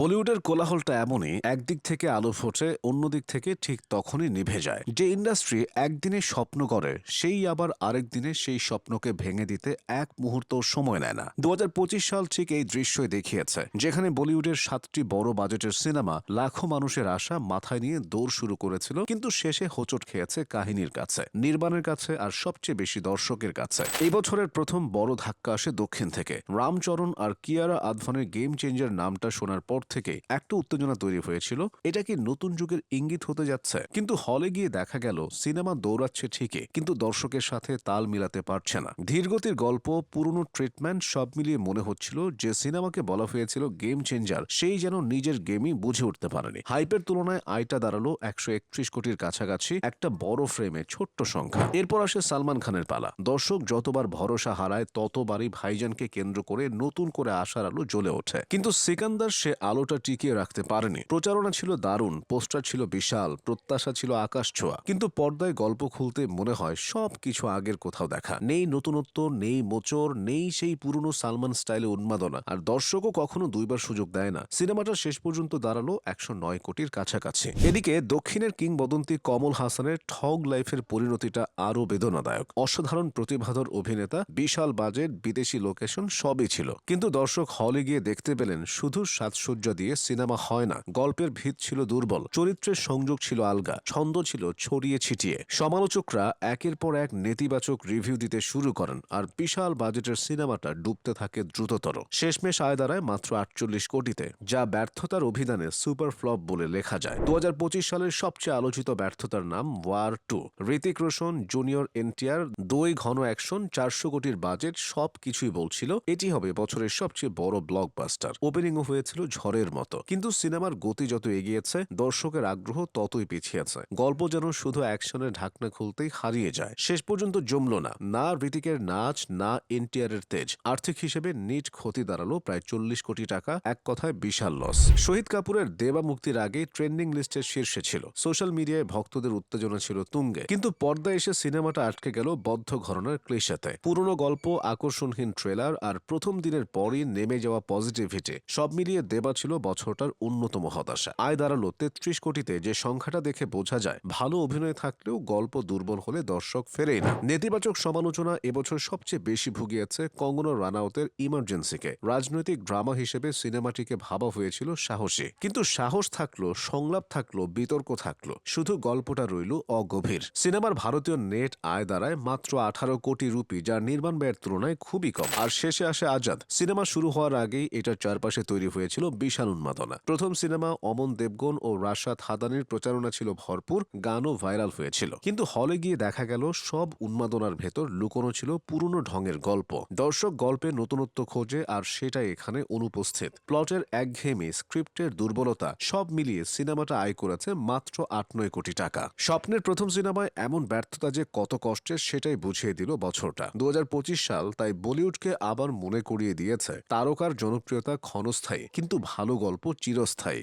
বলিউডের কোলাহলটা এমনই, একদিক থেকে আলো ফোটে, অন্যদিক থেকে ঠিক তখনই নিভে যায়। যে ইন্ডাস্ট্রি একদিনে স্বপ্ন করে, সেই আবার আরেক দিনে সেই স্বপ্নকে ভেঙে দিতে এক মুহূর্ত সময় নেয় না। ২০২৫ সাল ঠিক এই দৃশ্যই দেখিয়েছে, যেখানে বলিউডের ৭টি বড় বাজেটের সিনেমা লাখো মানুষের আশা মাথায় নিয়ে দৌড় শুরু করেছিল, কিন্তু শেষে হোঁচট খেয়েছে কাহিনীর কাছে, নির্মাণের কাছে, আর সবচেয়ে বেশি দর্শকের কাছে। এই বছরের প্রথম বড় ধাক্কা আসে দক্ষিণ থেকে। রামচরণ আর কিয়ারা আদভানির গেম চেঞ্জার নামটা শোনার পর থেকে একটা উত্তেজনা তৈরি হয়েছিল, এটা কি নতুন যুগের ইঙ্গিত হতে যাচ্ছে? কিন্তু হলে গিয়ে দেখা গেল সিনেমা দৌড়াচ্ছে ঠিকই, কিন্তু দর্শকের সাথে তাল মিলাতে পারছে না। ধীরগতির গল্প, পুরনো ট্রিটমেন্ট, সব মিলিয়ে মনে হচ্ছিল যে সিনেমাকে বলা হয়েছিল গেম চেঞ্জার, সেই যেন নিজের গেমই বুঝে উঠতে পারেনি। হাইপের তুলনায় আয়টা দাঁড়ালো ১৩১ কোটির কাছাকাছি, একটা বড় ফ্রেমে ছোট্ট সংখ্যা। এরপর আসে সালমান খানের পালা। দর্শক যতবার ভরসা হারায়, ততবারই ভাইজানকে কেন্দ্র করে নতুন করে আশার আলো জ্বলে ওঠে। কিন্তু সিকান্দার সে আলোটা টিকিয়ে রাখতে পারেনি। প্রচারণা ছিল দারুণ, পোস্টার ছিল বিশাল, প্রত্যাশা ছিল আকাশ ছোঁয়া, কিন্তু পর্দায় গল্প খুলতে মনে হয় সব কিছু আগের কোথাও দেখা নেই। নতুনত্ব নেই, মোচড় নেই, সেই পুরনো সালমান স্টাইলে উন্মাদনা, আর দর্শকও কখনো দুইবার সুযোগ দেয় না। সিনেমাটা শেষ পর্যন্ত দাঁড়ালো ১০৯ কোটির কাছাকাছি। এদিকে দক্ষিণের কিংবদন্তি কমল হাসানের ঠগ লাইফের পরিণতিটা আরও বেদনাদায়ক। অসাধারণ প্রতিভাধর অভিনেতা, বিশাল বাজেট, বিদেশি লোকেশন, সবই ছিল, কিন্তু দর্শক হলে গিয়ে দেখতে পেলেন শুধু সাজসজ্জা দিয়ে সিনেমা হয় না। গল্পের ভিত ছিল দুর্বল, চরিত্রের সংযোগ ছিল আলগা, ছন্দ ছিল ছড়িয়ে ছিটিয়ে। সমালোচকরা একের পর এক নেতিবাচক রিভিউ দিতে শুরু করেন, আর বিশাল বাজেটের সিনেমাটা ডুবতে থাকে দ্রুততর। শেষমেশ আয় দাঁড়ায় মাত্র ৪৮ কোটিতে, যা ব্যর্থতার অভিধানে সুপার ফ্লপ বলে লেখা যায়। ২০২৫ সালের সবচেয়ে আলোচিত ব্যর্থতার নাম ওয়ার 2। হৃতিক রোশন, জুনিয়র এনটিআর, ২ ঘন অ্যাকশন, ৪০০ কোটির বাজেট, সবকিছুই বলছিল এটি হবে বছরের সবচেয়ে বড় ব্লকবাস্টার। ওপেনিংও হয়েছিল ঝড়ের মতো, কিন্তু সিনেমার গতি যত এগিয়েছে, দর্শকের আগ্রহ ততই পিছিয়েছে। গল্প যেন শুধু অ্যাকশনের ঢাকনা খুলতেই হারিয়ে যায়। শেষ পর্যন্ত জমল না, না হৃতিকের নাচ, না এনটিআরের তেজ। আর্থিক হিসেবে নিট ক্ষতি দাঁড়ালো প্রায় ৪০ কোটি টাকা, এক কথায় বিশাল লস। শহীদ কাপুরের দেবা মুক্তির আগে ট্রেন্ডিং লিস্টের শীর্ষে ছিল, সোশ্যাল মিডিয়ায় ভক্তদের উত্তেজনা ছিল তুঙ্গে, কিন্তু পর্দায় এসে সিনেমাটা আটকে গেল বদ্ধ ঘরনার ক্লিশেতে। পুরনো গল্প, আকর্ষণহীন ট্রেলার, আর প্রথম দিনের পরই নেমে যাওয়া পজিটিভিটি, সব মিলিয়ে দেবা ছিল বছরটার অন্যতম হতাশা। আয় দাঁড়ালো ৩৩ কোটিতে, যে সংখ্যাটা দেখে বোঝা যায় ভালো অভিনয় থাকলেও গল্প দুর্বল হলে দর্শক ফেরেই না। নেতিবাচক সমালোচনা এবছর সবচেয়ে বেশি ভুগিয়েছে কঙ্গনা রানাউতের ইমার্জেন্সিকে। রাজনৈতিক ড্রামা হিসেবে সিনেমাটিকে ভাবা হয়েছিল সাহসী, কিন্তু সাহস থাকলো, সংলাপ থাকলো, বিতর্ক থাকলো, শুধু গল্পটা রইল অগভীর। সিনেমার ভারতীয় নেট আয় দাঁড়ায় মাত্র ১৮ কোটি রুপি, যা নির্মাণ ব্যয়ের তুলনায় খুবই কম। আর শেষে আসে আজাদ। সিনেমা শুরু হওয়ার আগেই এটার চারপাশে তৈরি হয়েছিল বিশাল উন্মাদনা। প্রথম সিনেমা অমন দেবগন ও রাশাদ হাদানির প্রচারণা ছিল ভরপুর, গানও ভাইরাল হয়েছিল, কিন্তু হলে গিয়ে দেখা গেল সব উন্মাদনার ভেতর লুকোনো ছিল পুরনো ঢঙের গল্প। দর্শক গল্পে নতুনত্ব খোঁজে, আর সেটা এখানে অনুপস্থিত। প্লটের একঘেয়েমি, স্ক্রিপ্টের দুর্বলতা, সব মিলিয়ে সিনেমাটা আয় করেছে মাত্র ৮-৯ কোটি টাকা। স্বপ্নের প্রথম সিনেমায় এমন ব্যর্থতা যে কত কষ্টের, সেটাই বুঝিয়ে দিল বছরটা। ২০২৫ সাল তাই বলিউডকে আবার মনে করিয়ে দিয়েছে, তারকার জনপ্রিয়তা ক্ষণস্থায়ী, কিন্তু ভালো গল্প চিরস্থায়ী।